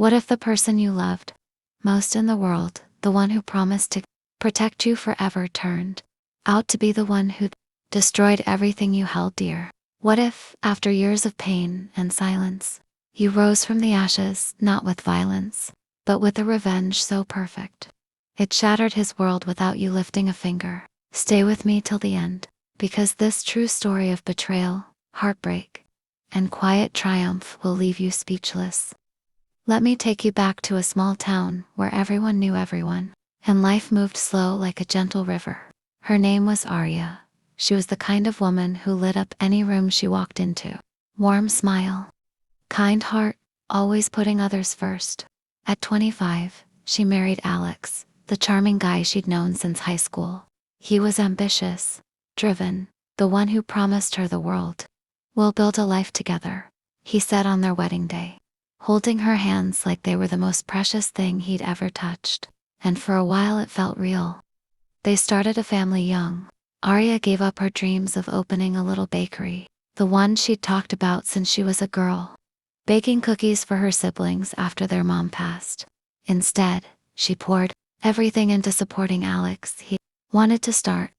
What if the person you loved most in the world, the one who promised to protect you forever, turned out to be the one who destroyed everything you held dear? What if, after years of pain and silence, you rose from the ashes, not with violence, but with a revenge so perfect it shattered his world without you lifting a finger? Stay with me till the end, because this true story of betrayal, heartbreak, and quiet triumph will leave you speechless. Let me take you back to a small town where everyone knew everyone, and life moved slow like a gentle river. Her name was Aria. She was the kind of woman who lit up any room she walked into. Warm smile, kind heart, always putting others first. At 25, she married Alex, the charming guy she'd known since high school. He was ambitious, driven, the one who promised her the world. "We'll build a life together," he said on their wedding day, holding her hands like they were the most precious thing he'd ever touched. And for a while it felt real. They started a family young. Aria gave up her dreams of opening a little bakery, the one she'd talked about since she was a girl, baking cookies for her siblings after their mom passed. Instead, she poured everything into supporting Alex. He wanted to start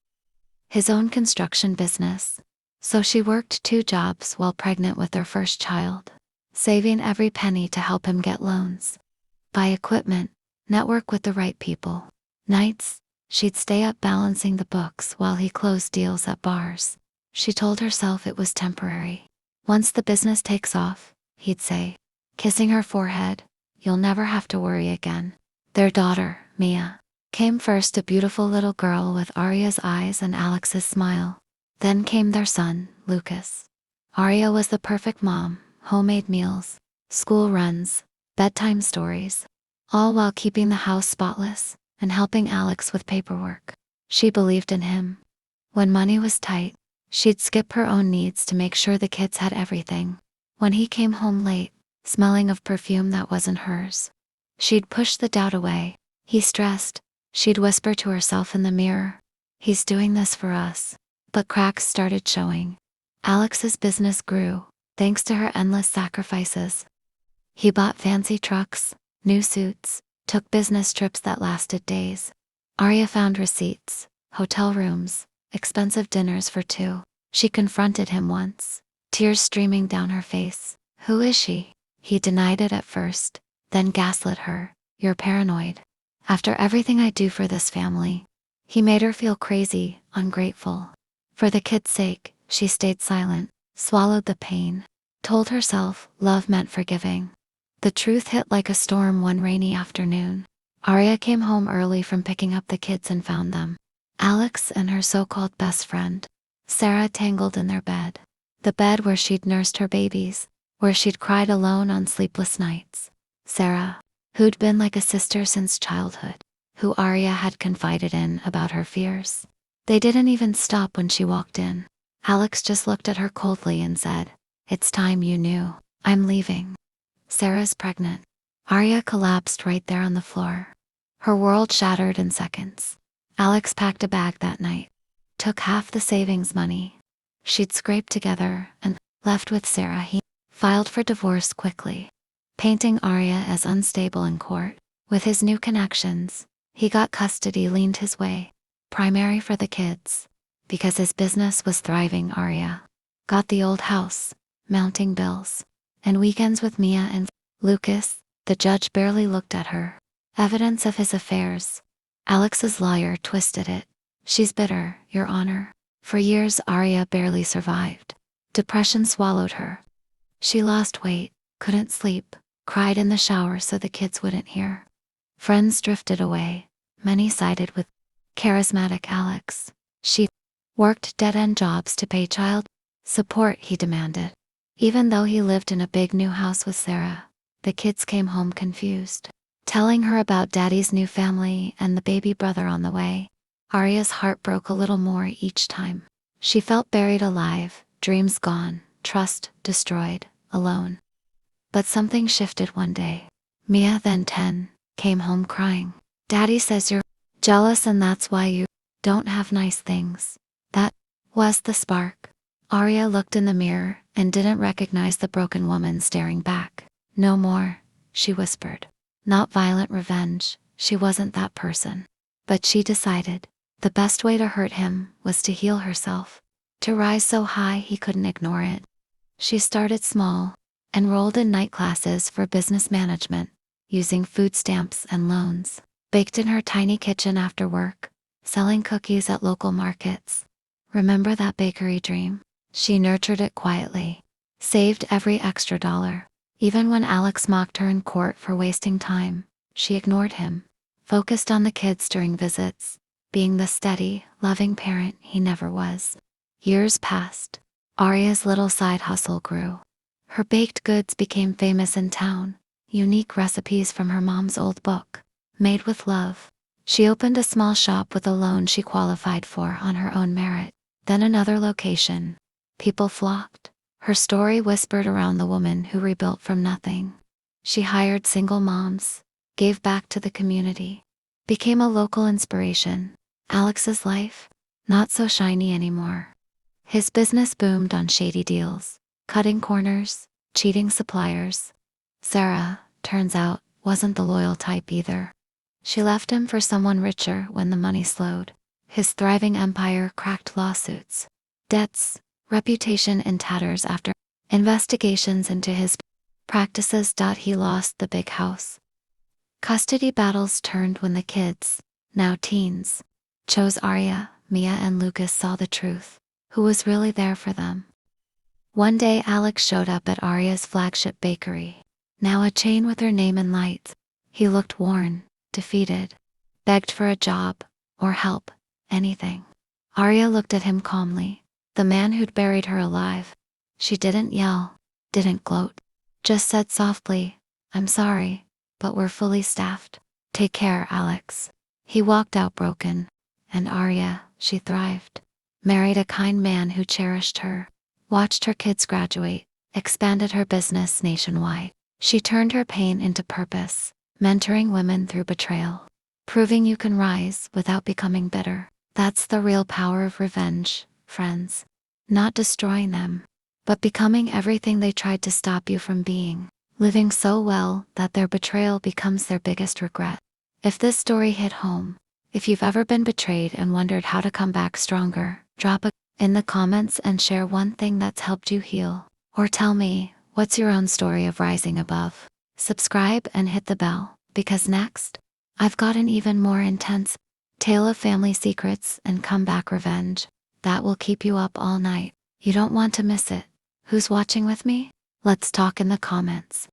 his own construction business, so she worked 2 jobs while pregnant with their first child, saving every penny to help him get loans, buy equipment, network with the right people. Nights, she'd stay up balancing the books while he closed deals at bars. She told herself it was temporary. "Once the business takes off," he'd say, kissing her forehead, "you'll never have to worry again." Their daughter, Mia, came first, a beautiful little girl with Aria's eyes and Alex's smile. Then came their son, Lucas. Aria was the perfect mom: homemade meals, school runs, bedtime stories, all while keeping the house spotless and helping Alex with paperwork. She believed in him. When money was tight, she'd skip her own needs to make sure the kids had everything. When he came home late, smelling of perfume that wasn't hers, she'd push the doubt away. He stressed. She'd whisper to herself in the mirror, "He's doing this for us." But cracks started showing. Alex's business grew, thanks to her endless sacrifices. He bought fancy trucks, new suits, took business trips that lasted days. Aria found receipts, hotel rooms, expensive dinners for 2. She confronted him once, tears streaming down her face. "Who is she?" He denied it at first, then gaslit her. "You're paranoid. After everything I do for this family." He made her feel crazy, ungrateful. For the kids' sake, she stayed silent, swallowed the pain, told herself love meant forgiving. The truth hit like a storm one rainy afternoon. Aria came home early from picking up the kids and found them, Alex and her so-called best friend, Sarah, tangled in their bed. The bed where she'd nursed her babies, where she'd cried alone on sleepless nights. Sarah, who'd been like a sister since childhood, who Aria had confided in about her fears. They didn't even stop when she walked in. Alex just looked at her coldly and said, "It's time you knew. I'm leaving." Sarah's pregnant. Aria collapsed right there on the floor. Her world shattered in seconds. Alex packed a bag that night, took half the savings money she'd scraped together, and left with Sarah. He filed for divorce quickly, painting Aria as unstable in court. With his new connections, he got custody leaned his way, primary for the kids. Because his business was thriving, Aria got the old house, mounting bills, and weekends with Mia and Lucas. The judge barely looked at her. Evidence of his affairs. Alex's lawyer twisted it. "She's bitter, Your Honor." For years, Aria barely survived. Depression swallowed her. She lost weight, couldn't sleep, cried in the shower so the kids wouldn't hear. Friends drifted away. Many sided with charismatic Alex. She worked dead-end jobs to pay child support he demanded. Even though he lived in a big new house with Sarah, the kids came home confused, telling her about Daddy's new family and the baby brother on the way. Aria's heart broke a little more each time. She felt buried alive, dreams gone, trust destroyed, alone. But something shifted one day. Mia, then 10, came home crying. "Daddy says you're jealous and that's why you don't have nice things." That was the spark. Aria looked in the mirror and didn't recognize the broken woman staring back. No more. she whispered. Not violent revenge, she wasn't that person. But she decided the best way to hurt him was to heal herself, to rise so high he couldn't ignore it. She started small, enrolled in night classes for business management, using food stamps and loans, baked in her tiny kitchen after work, selling cookies at local markets. Remember that bakery dream? She nurtured it quietly, saved every extra dollar. Even when Alex mocked her in court for wasting time, she ignored him, focused on the kids during visits, being the steady, loving parent he never was. Years passed. Aria's little side hustle grew. Her baked goods became famous in town, unique recipes from her mom's old book, made with love. She opened a small shop with a loan she qualified for on her own merit. Then another location. People flocked. Her story whispered around the woman who rebuilt from nothing. She hired single moms, gave back to the community, became a local inspiration. Alex's life, not so shiny anymore. His business boomed on shady deals, cutting corners, cheating suppliers. Sarah, turns out, wasn't the loyal type either. She left him for someone richer when the money slowed. His thriving empire cracked lawsuits, debts, reputation in tatters after investigations into his practices. He lost the big house. Custody battles turned when the kids, now teens, chose Aria. Mia and Lucas saw the truth. Who was really there for them? One day Alex showed up at Aria's flagship bakery, now a chain with her name in lights. He looked worn, defeated, begged for a job, or help, anything. Aria looked at him calmly, the man who'd buried her alive. She didn't yell, didn't gloat, just said softly, "I'm sorry, but we're fully staffed. Take care, Alex." He walked out broken, and Aria, she thrived. Married a kind man who cherished her, watched her kids graduate, expanded her business nationwide. She turned her pain into purpose, mentoring women through betrayal, proving you can rise without becoming bitter. That's the real power of revenge, friends. Not destroying them, but becoming everything they tried to stop you from being, living so well that their betrayal becomes their biggest regret. If this story hit home, if you've ever been betrayed and wondered how to come back stronger, drop a in the comments and share one thing that's helped you heal. Or tell me, what's your own story of rising above? Subscribe and hit the bell, because next, I've got an even more intense tale of family secrets and comeback revenge that will keep you up all night. You don't want to miss it. Who's watching with me? Let's talk in the comments.